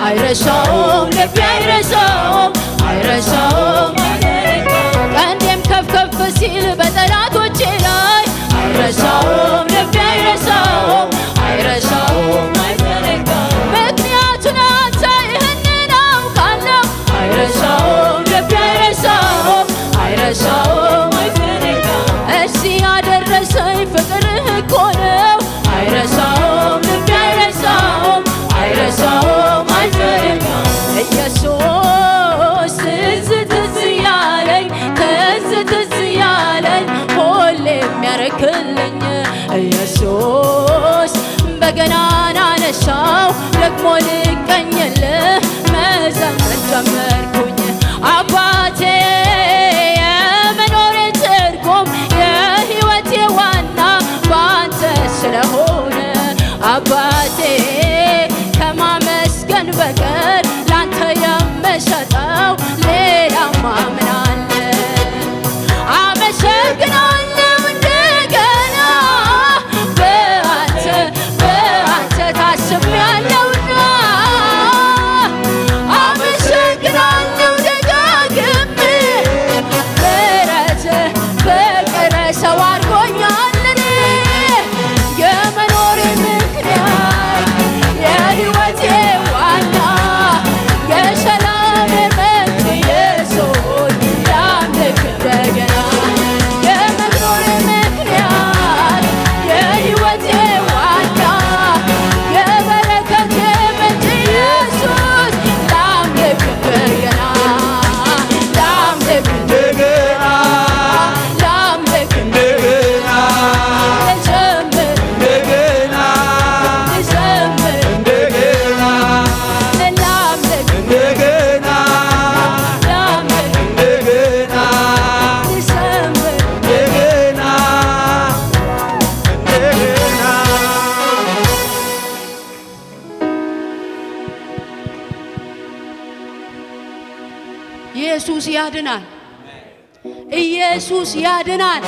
አይረሳውም ልቤ አይረሳውም አይረሳውም ቀንዴም ከፍ ከፍ ሲል በጠላቶቼ ላይ አይረሳውም ልቤ አይረሳውም አይረሳውም ምክንያቱን አንተ ይህንን አውቃለሁ አይረሳውም ልቤ አይረሳውም አይረሳውም እዚህ ያደረሰኝ ፍቅርህ እኮ ነው አይረሳውም ልቤ አይረሳውም አይረሳውም ኢየሱስ ትዝ ያለኝ ትዝ ያለኝ ሁሌ የሚያረክልኝ ኢየሱስ በገናን አነሳው ደግሞ ልቀኝልህ መዘመር ጀመርኩኝ አባቴ የመኖሬ ትርጉም የሕይወቴ ዋና ባንተ ስለሆነ አባቴ ከማመስገን በቀር ላንተ የምሰጠው ሌላማ ምን አለ አመሰግናለሁ እንደገና በአንተ ታስቤያለሁና አመሰግናለሁ ደጋግሜ ምሕረትህ ፍቅር ሰው አድርጎኛል እኔ የመኖሬ ምክንያት የሕይወቴ ዋና የሰላሜ ምንጭ ኢየሱስ ላምልክ እንደገና የመኖሬ ምክንያት የሕይወቴ ዋና የበረከቴ ምንጭ ኢየሱስ ላምልክ እንደገና ላምልክ እንደገና ላምልክ እንደገና ልዘምር እንደገና ልዘምር እንደገና ላምልክ እንደገና ላምልክ እንደገና ልዘምር እንደገና እንደገና ኢየሱስ ያድናል ኢየሱስ ያድናል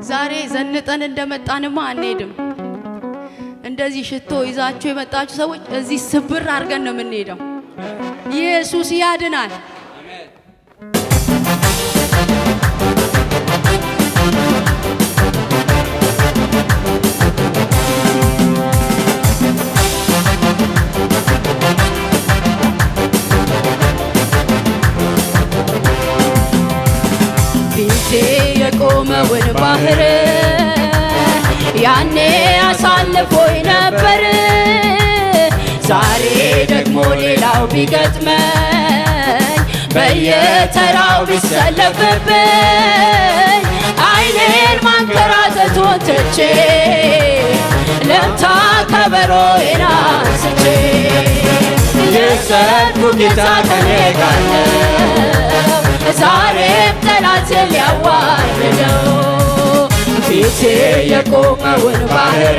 ዛሬ ዘንጠን እንደመጣንማ አንሄድም እንደዚህ ሽቶ ይዛችሁ የመጣችሁ ሰዎች እዚህ ስብር አድርገን ነው የምንሄደው ኢየሱስ ያድናል ፊቴ የቆመውን ባህር ያኔ አሳልፎኝ ነበር ዛሬ ደግሞ ሌላው ቢገጥመኝ በየተራው ቢሰለፍብኝ አይኔን ማንከራተቱን ትቼ ልምታ ከበሮዬን አንስቼ የሰልፉ ጌታ ከኔ ጋር ነው ዛሬም ጠላትን ሊያዋርደው ፊቴ የቆመውን ባህር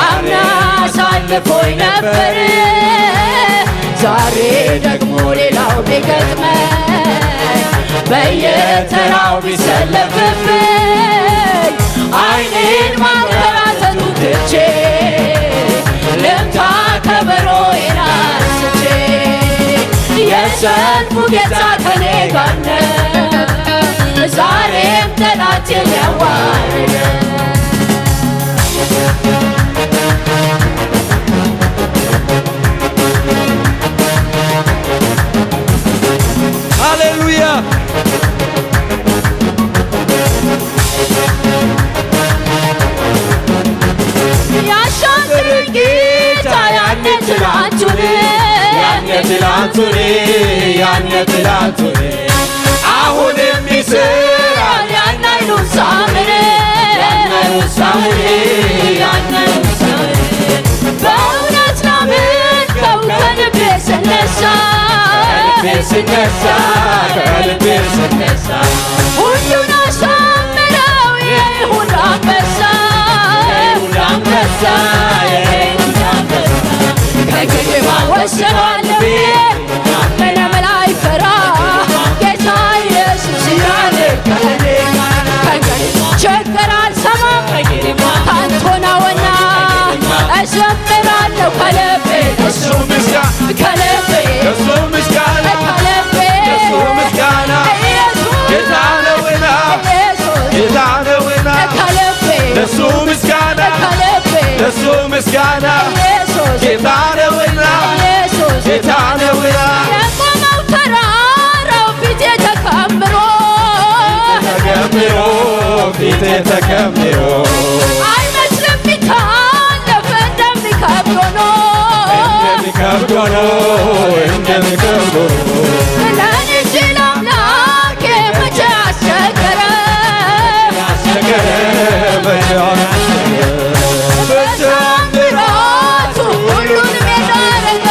አምና አሳልፎኝ ነበር ዛሬ ደግሞ ሌላው ቢገጥመኝ በየተራው ቢሰለፍብኝ አይኔን ማንከራተቱ ትቼ ልምታ ከበሮዬን አንስቼ የሰልፉ ጌታ ከኔ ጋር ነው ዛሬም ጠላቴን ሊያዋርደው ሃሌሉያ ያሻገረኝ ጌታ ያኔ ትላንቱን ትላንቱን አሁንም ይሰራል ያን ኃይሉን ሳምር በእውነት ላመልከው ከልቤ ስነሳ ከልቤ ስነሳ ሁሉን አሳምረው የይሁዳ አንበሳ ከእንግዲህ ማን ወስነዋለሁ ምንም ላይፈራ ጌታ ኢየሱስ ያለ ከእኔ ከእንግዲህ ችግር አልሰማም ካንተ ነውና እዘምራለሁ ከልቤ ለሱ ምስጋና ከልቤ ለሱ ምስጋና ከልቤ ለሱ ምስጋና ኢየሱስ ጌታ ነውና ኢየሱስ ጌታ ነውና ከልቤ ለሱ ምስጋና ከልቤ ለሱ ምስጋና ኢየሱስ ጌታ ነውና ኢየሱስ ጌታ ነውና የቆመው ተራራው ፊቴ ተከምሮ ተከምሮ ፊቴ ተከምሮ አይመስልም ቢታለፍ እንደሚከብሮ ነው እንደሚከብድ ሆኖ እንደሚከብድ ሆኖ ለእኔ ሲል አምላኬ መቼ አስቸገረ አስቸገረ በተአምራቱ ሁሉንም ያደረገ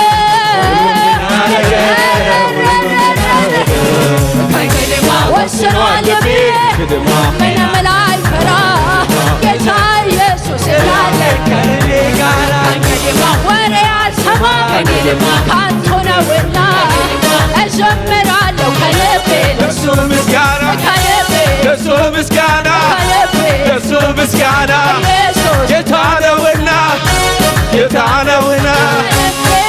ከእንግዲህማ ወስኗል ልቤ ምንም ላይፈራ ጌታ ኢየሱስ ስላለ ከእንግዲህማ ወሬ አልሰማም